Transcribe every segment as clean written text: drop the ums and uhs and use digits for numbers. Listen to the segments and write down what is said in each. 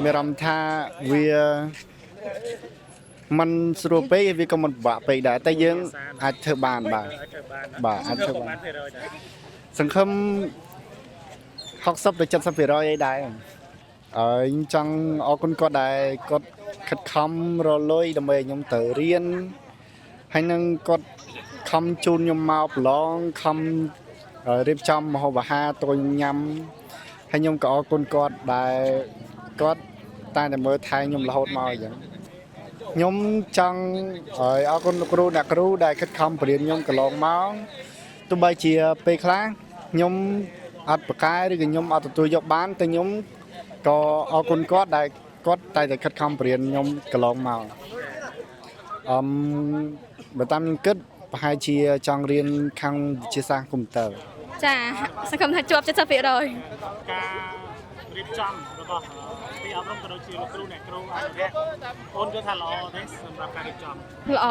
មានអារម្មណ៍ថាវាมันស្រួលពេកវាក៏មិនពិបាកពេកដែរតែយើងអាចធ្វើបានបាទអាចធ្វើបានសង្ឃឹម60ទៅ70%អីដែរហើយចង់អរគុណគាត់ដែរគាត់ខិតខំរលុយដើម្បីឲ្យខ្ញុំទៅរៀនហើយនឹងគាត់ខំជូនខ្ញុំមកប្រឡងខំរៀបចំម្ហូបអាហារទៅញ៉ាំហើយខ្ញុំក៏អរគុណគាត់ដែលគាត់តែមើលថែខ្ញុំរហូតមកអញ្ចឹងខ្ញុំចង់ឲ្យអរគុណលោកគ្រូអ្នកគ្រូដែលខិតខំបរៀនខ្ញុំកន្លងមកទោះបីជាពេលខ្លះខ្ញុំអត់ប្រកែឬក៏ខ្ញុំអត់ទទួលយកបានតែខ្ញុំក៏អរគុណគាត់ដែលគាត់តែខិតខំបរៀនខ្ញុំកន្លងមកបើតាមខ្ញុំគិតប្រហែលជាចង់រៀនខាងវិទ្យាសាស្ត្រកុំព្យូទ័រចាសង្ឃឹមថាជាប់70%ការរៀបចំរបស់ទីអប់រំក៏ដូចជាលោកគ្រូអ្នកគ្រូអនុវត្តអូនយល់ថាល្អទេសម្រាប់ការរៀបចំល្អ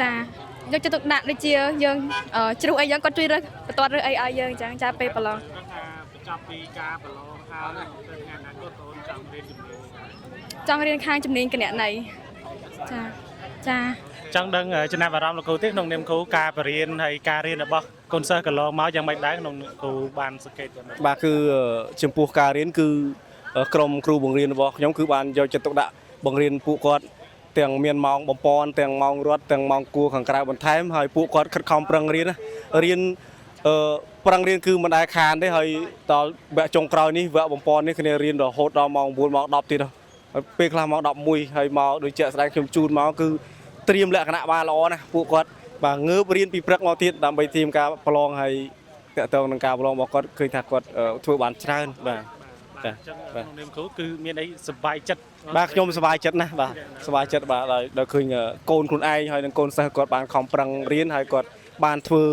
ចាយកចិត្តទុកដាក់ដូចជាយើងជ្រុះអីយើងគាត់ជួយរើសបន្ទាត់រើសអីឲ្យយើងអញ្ចឹងចាពេលប្រឡងថាបញ្ចប់ពីការប្រឡងហើយទៅថ្ងៃអនាគតអូនចង់រៀនជំនាញខាងជំនាញគណនេយ្យចាចង់ដឹងចំណាប់អារម្មណ៍លោកគ្រូទេក្នុងនាមគ្រូការបរៀនហើយការរៀនរបស់កូនសិស្សកន្លងមកយ៉ាងម៉េចដែរក្នុងគ្រូបានសង្កេតយ៉ាងម៉េចបាទគឺចំពោះការរៀនគឺក្រុមគ្រូបង្រៀនរបស់ខ្ញុំគឺបានយកចិត្តទុកដាក់បង្រៀនពួកគាត់ទាំងមានម៉ោងបំពន់ទាំងម៉ោងរត់ទាំងម៉ោងគួរខាងក្រៅបន្ថែមហើយពួកគាត់ខិតខំប្រឹងរៀនប្រឹងរៀនគឺមិនដែលខានទេហើយដល់វគ្គចុងក្រោយនេះវគ្គបំពន់នេះគ្នារៀនរហូតដល់ម៉ោង9ម៉ោង10ទៀតពេលខ្លះម៉ោង11ហើយមកដូចជាក់ស្ដែងខ្ញុំជូនមកគឺត្រៀមលក្ខណៈបានល្អណាស់ពួកគាត់បាទងើបរៀនពីព្រឹកមកទៀតដើម្បីត្រៀមការប្រឡងហើយតកតងនឹងការប្រឡងរបស់គាត់ឃើញថាគាត់ធ្វើបានច្រើនបាទចាក្នុងនាមគ្រូគឺមានអីសប្បាយចិត្តបាទខ្ញុំសប្បាយចិត្តណាស់បាទសប្បាយចិត្តបាទដល់ឃើញកូនខ្លួនឯងហើយនិងកូនសិស្សគាត់បានខំប្រឹងរៀនហើយគាត់បានធ្វើ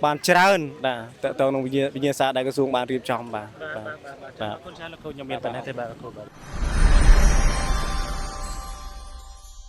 បានច្រើនបាទតកតងនឹងវិញ្ញាសាដែលក្រសួងបានរៀបចំបាទអរគុណច្រើនលោកគ្រូខ្ញុំមានបញ្ហាទេបាទលោកគ្រូបាទ